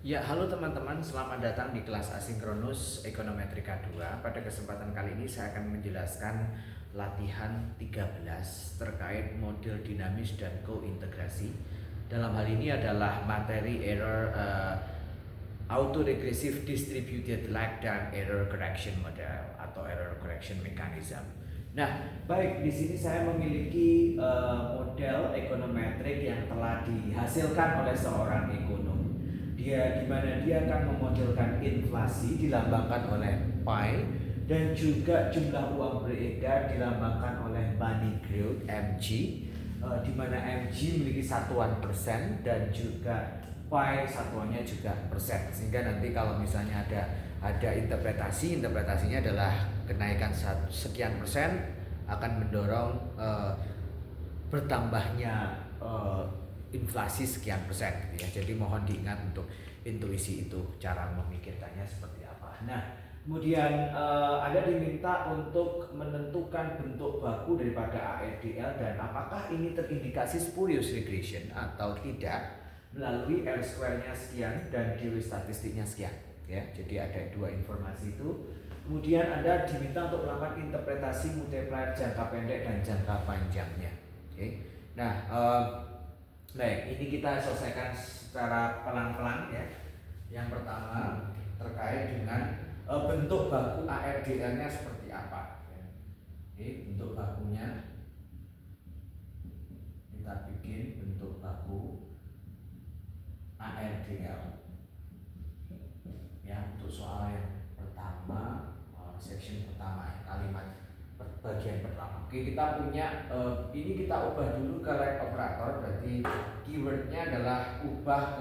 Ya, halo teman-teman, selamat datang di kelas asinkronus Ekonometrika 2. Pada kesempatan kali ini saya akan menjelaskan latihan 13 terkait model dinamis dan kointegrasi. Dalam hal ini adalah materi error auto-regressive distributed lag dan error correction model atau error correction mechanism. Nah, baik, di sini saya memiliki model ekonometrik yang telah dihasilkan oleh seorang ekonom. Di mana dia akan memodelkan inflasi dilambangkan oleh pi dan juga jumlah uang beredar dilambangkan oleh money growth MG, di mana MG memiliki satuan persen dan juga pi satuannya juga persen, sehingga nanti kalau misalnya ada interpretasinya adalah kenaikan sekian persen akan mendorong bertambahnya inflasi sekian persen gitu ya. Jadi mohon diingat untuk intuisi itu, cara memikirkannya seperti apa. Nah, kemudian Anda diminta untuk menentukan bentuk baku daripada ARDL dan apakah ini terindikasi spurious regression atau tidak melalui R square-nya sekian dan DW statistiknya sekian ya. Jadi ada dua informasi itu. Kemudian Anda diminta untuk melakukan interpretasi multiplier jangka pendek dan jangka panjangnya. Oke. Nah, baik, ini kita selesaikan secara pelan-pelan ya. Yang pertama terkait dengan bentuk baku ARDL-nya seperti apa. Oke, bentuk bakunya kita bikin bentuk baku ARDL. Ya, untuk soal yang pertama, section pertama, kalimat bagian pertama. Oke, kita punya ini kita ubah dulu ke lag operator, berarti keywordnya adalah ubah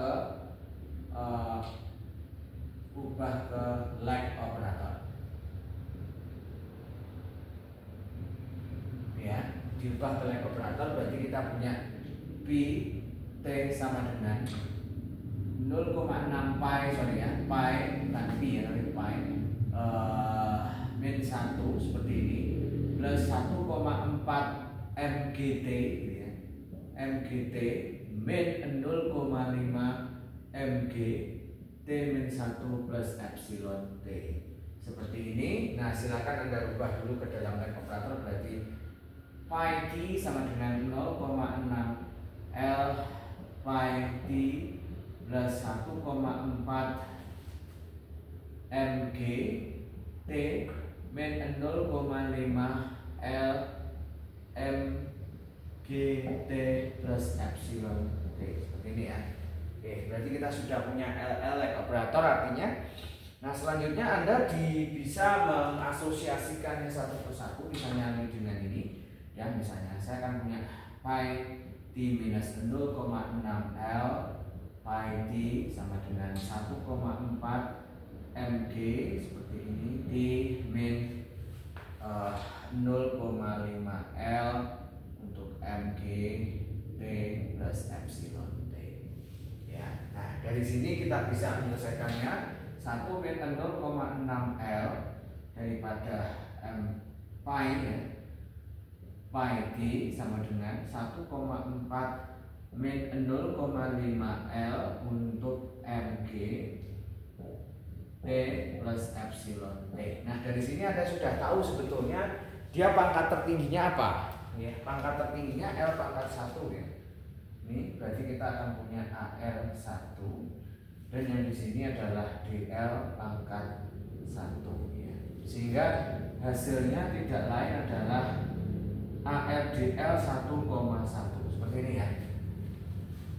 ke lag operator. Ya, diubah ke lag operator berarti kita punya P T sama dengan 0,6 pi, sorry ya, pi bukan pi ya, tapi pi min 1 seperti ini plus 1,4 MGT gitu ya. MGT min 0,5 MG T min 1 plus epsilon T seperti ini. Nah, silakan Anda ubah dulu ke dalam lag operator, berarti pi T sama dengan 0,6 L pi T plus 1,4 MG T min 0,5 L MG T plus epsilon T seperti ini ya. Oke, berarti kita sudah punya LL lag operator artinya. Nah, selanjutnya Anda bisa mengasosiasikannya satu persatu, misalnya ini dengan ini ya. Misalnya saya akan punya pi T minus 0,6 L pi T sama dengan 1,4 MG seperti ini T min 0,5 L untuk MG T plus epsilon T ya. Nah, dari sini kita bisa menyelesaikannya. 1 min 0,6 L daripada pi ya, pi T sama dengan 1,4 min 0,5 L untuk MG T plus epsilon T. Nah, dari sini Anda sudah tahu sebetulnya dia pangkat tertingginya apa ya. Pangkat tertingginya L pangkat 1 ya. Ini berarti kita akan punya AR1 dan yang di sini adalah DL pangkat 1 ya. Sehingga hasilnya tidak lain adalah ARDL 1,1 seperti ini ya.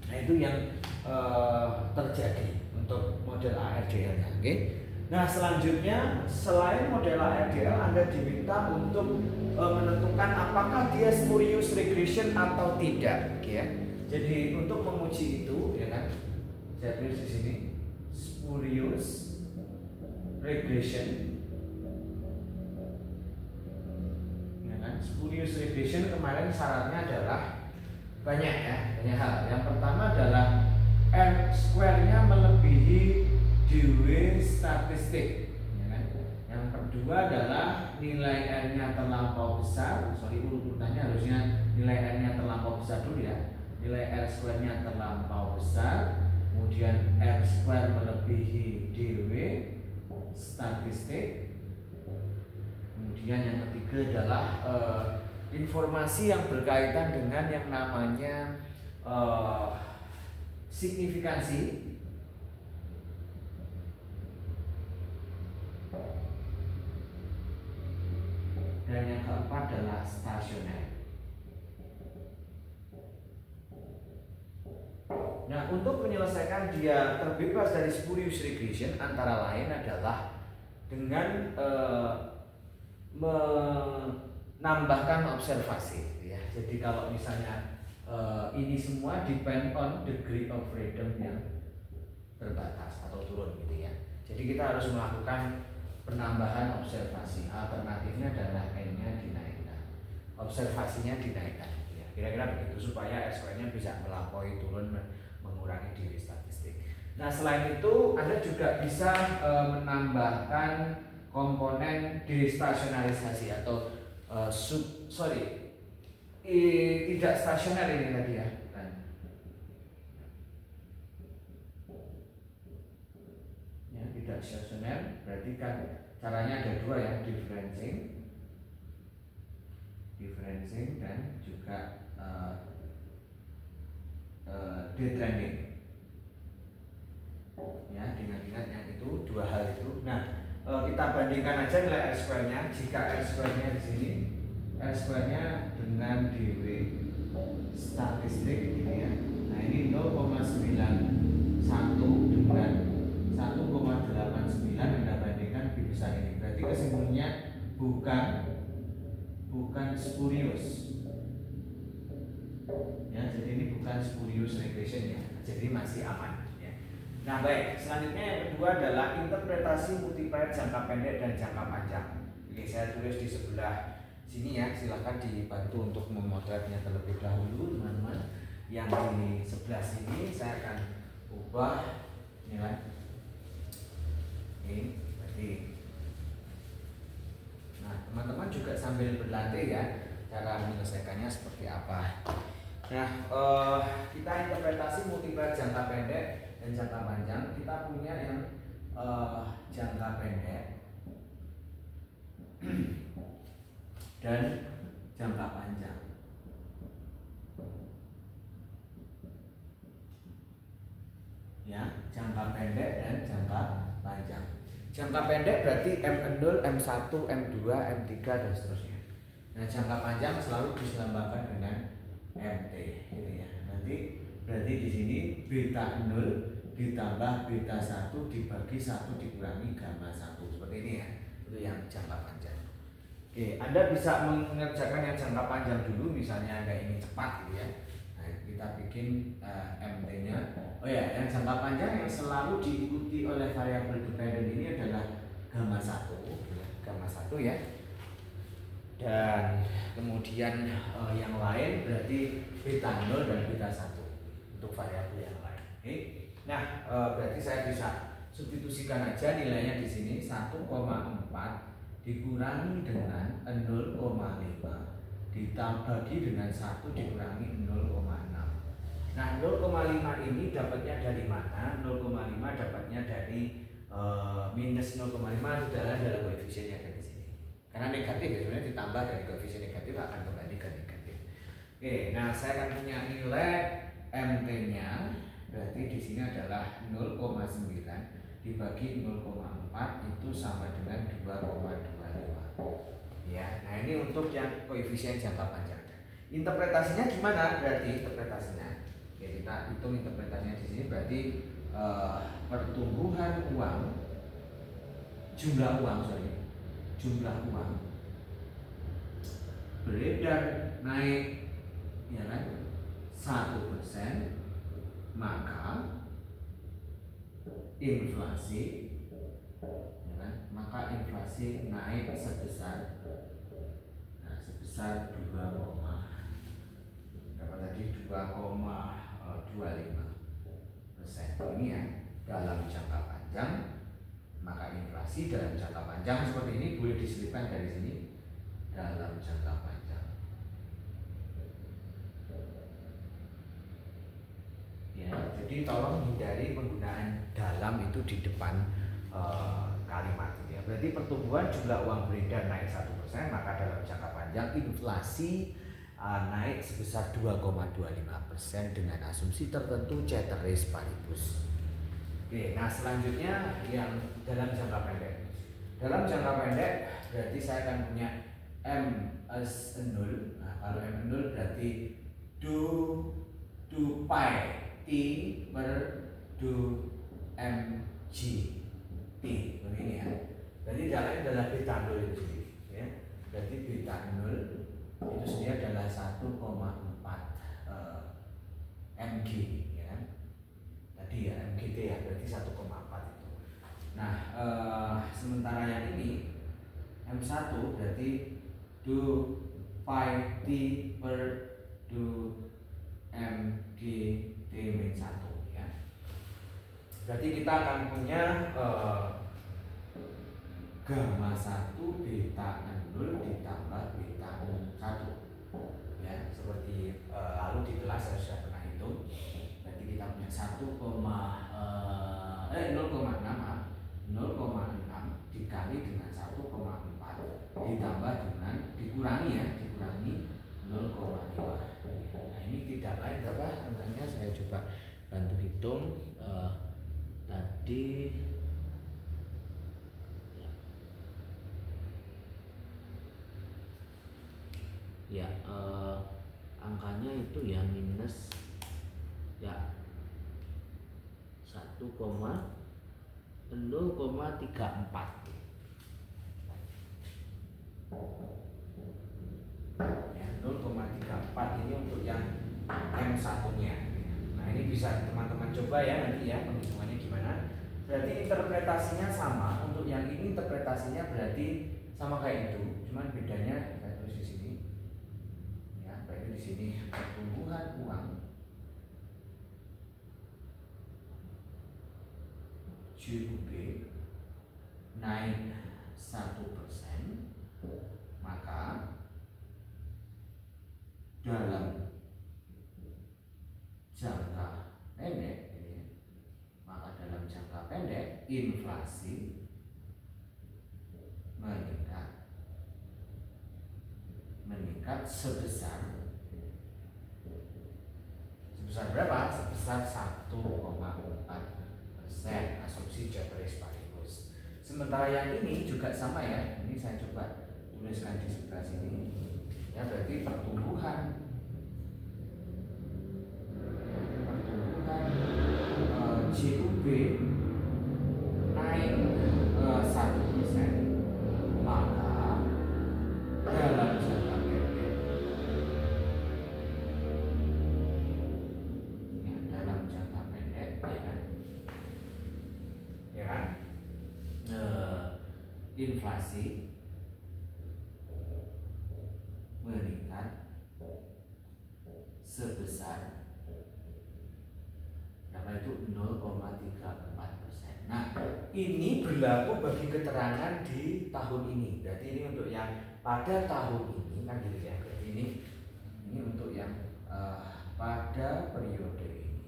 Nah, itu yang terjadi untuk model ARDL-nya. Oke. Nah, selanjutnya selain model ARDL, Anda diminta untuk menentukan apakah dia spurious regression atau tidak, ya. Jadi untuk menguji itu, ya kan, saya tulis di sini spurious regression, ya kan. Spurious regression kemarin syaratnya adalah banyak ya, banyak hal. Yang pertama adalah R square-nya melebihi DW statistik ya kan? Yang kedua adalah nilai R-nya terlampau besar. Urutannya harusnya nilai R-nya terlampau besar dulu ya. Nilai R square-nya terlampau besar. kemudian R square melebihi DW statistik. Kemudian yang ketiga adalah informasi yang berkaitan dengan yang namanya signifikansi. Dan yang keempat adalah stasioner. Nah, untuk menyelesaikan dia terbebas dari spurious regression antara lain adalah dengan menambahkan observasi ya. Jadi kalau misalnya ini semua depend on degree of freedom yang terbatas atau turun gitu ya. Jadi kita harus melakukan penambahan observasi. Alternatifnya adalah n-nya dinaikkan, observasinya dinaikkan ya. Kira-kira begitu supaya R-nya bisa melampaui turun mengurangi diri statistik. Nah, selain itu Anda juga bisa menambahkan komponen destasionarisasi atau tidak stasioner ini tadi ya. Tidak stasioner berarti kan caranya ada dua ya, differencing dan juga detrending ya. Dengan ingat yang itu dua hal itu. Nah, kita bandingkan aja nilai R square-nya. Jika R square-nya di sini, R square-nya dengan DW statistik ini ya. Nah, ini 0,91 dengan 1,89 Anda bandingkan lebih besar ini. Berarti kesimpulannya bukan spurious. Ya, jadi ini bukan spurious regression ya. Jadi masih aman. Nah baik, selanjutnya yang kedua adalah interpretasi multiplier jangka pendek dan jangka panjang. Oke, saya tulis di sebelah sini ya, silahkan dibantu untuk memotretnya terlebih dahulu teman-teman. Yang di sebelah sini saya akan ubah ini kan. Ini berarti. Nah teman-teman juga sambil berlatih ya cara menyelesaikannya seperti apa. Nah kita interpretasi multiplier jangka pendek dan jangka panjang. Kita punya yang jangka pendek dan jangka panjang ya, jangka pendek dan jangka panjang. Jangka pendek berarti M0, M1, M2, M3 dan seterusnya. Nah jangka panjang selalu diselambangkan dengan MT gitu ya. Nanti berarti di sini beta 0 ditambah beta 1 dibagi 1 dikurangi gamma 1 seperti ini ya. Itu yang jangka panjang. Oke, Anda bisa mengerjakan yang jangka panjang dulu, misalnya Anda ingin cepat gitu ya. Nah, kita bikin MT-nya. Oh ya, yang jangka panjang yang selalu diikuti oleh variabel dependent ini adalah gamma 1 ya. Gamma 1 ya. Dan kemudian yang lain berarti beta 0 dan beta 1 untuk variabel yang lain. Oke. Nah, berarti saya bisa substitusikan aja nilainya di sini 1,4 dikurangi dengan 0,5 ditambah dengan 1 dikurangi 0,6. Nah, 0,5 ini dapatnya dari mana? 0,5 dapatnya dari minus 0,5 adalah dalam koefisiennya dari sini. Karena negatif ya, sebenarnya ditambah dari koefisien negatif akan kembali ke negatif. Oke, nah saya akan punya nilai MT-nya. Berarti di sini adalah 0,9 dibagi 0,4 itu sama dengan 2,25. Ya, nah ini untuk yang koefisien jangka panjang. Interpretasinya gimana? Berarti interpretasinya, ya kita hitung interpretasinya di sini berarti pertumbuhan uang, jumlah uang beredar naik, ya kan, 1%, maka inflasi, ya kan, maka inflasi naik sebesar 2, berapa tadi 2,25%. Ini ya dalam jangka panjang, maka inflasi dalam jangka panjang seperti ini boleh diselipkan dari sini dalam jangka panjang. Ya, Jadi tolong hindari penggunaan dalam itu di depan kalimat ya. Berarti pertumbuhan jumlah uang beredar naik 1%, maka dalam jangka panjang inflasi naik sebesar 2,25% dengan asumsi tertentu ceteris paribus. Oke, nah selanjutnya yang dalam jangka pendek. Dalam jangka pendek berarti saya akan punya M as 0. Nah, kalau M 0 berarti do pi T per do mg T begini ya. Jadi jalannya adalah beta 0 itu sendiri ya. Berarti beta 0 itu sendiri adalah 1,4 mg ya. Tadi ya mgt ya, berarti 1,4 itu. Nah, sementara yang ini M1 berarti do pi T per do mg T min 1 ya. Berarti kita akan punya gamma 1 beta 0 ditambah beta 1 ya, seperti lalu di kelas saya sudah pernah hitung. Berarti kita punya 0,6 dikali dengan 1,4 ditambah dengan dikurangi 0,5. Nah, ini tidak lain berapa angkanya, saya coba bantu hitung tadi ya, angkanya itu ya minus ya 0,34 ya, 0,34 ini untuk yang M1 nya. Nah, ini bisa teman-teman coba ya nanti ya penghitungannya gimana. Berarti interpretasinya sama. Untuk yang ini interpretasinya berarti sama kayak itu, cuman bedanya saya tulis di sini ya, berarti di sini pertumbuhan uang JUB naik 1%, maka dalam jangka pendek inflasi meningkat sebesar berapa? Sebesar 1,4%, asumsi ceteris paribus. Sementara yang ini juga sama ya. Ini saya coba tuliskan di sebelah sini. Ya, berarti pertumbuhan JUB naik 1%, maka dalam jangka pendek ya kan, inflasi meningkat sebesar berapa itu 0,34%. Nah, ini berlaku bagi keterangan di tahun ini. Berarti ini untuk yang pada tahun ini kan gitu ya. Berarti ini untuk yang pada periode ini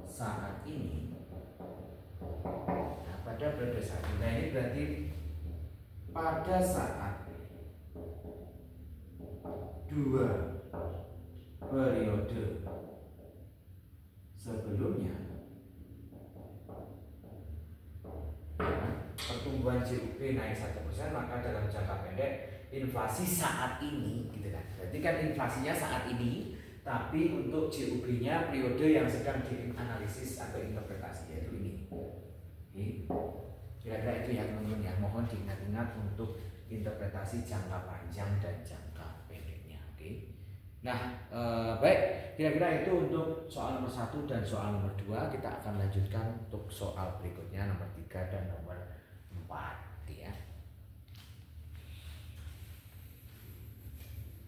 saat ini. Nah, pada periode saat ini. Nah, ini berarti pada saat dua periode sebelumnya pertumbuhan JUB naik 1%, maka dalam jangka pendek inflasi saat ini gitu kan. Berarti kan inflasinya saat ini, tapi untuk JUB-nya periode yang sedang dianalisis atau interpretasi yaitu ini. Oke. Kira-kira itu ya teman-teman ya. Mohon diingat-ingat untuk interpretasi jangka panjang dan jangka pendeknya. Oke. Nah, baik, kira-kira itu untuk soal nomor 1 dan soal nomor 2. Kita akan lanjutkan untuk soal berikutnya nomor 3 dan nomor 4 ya.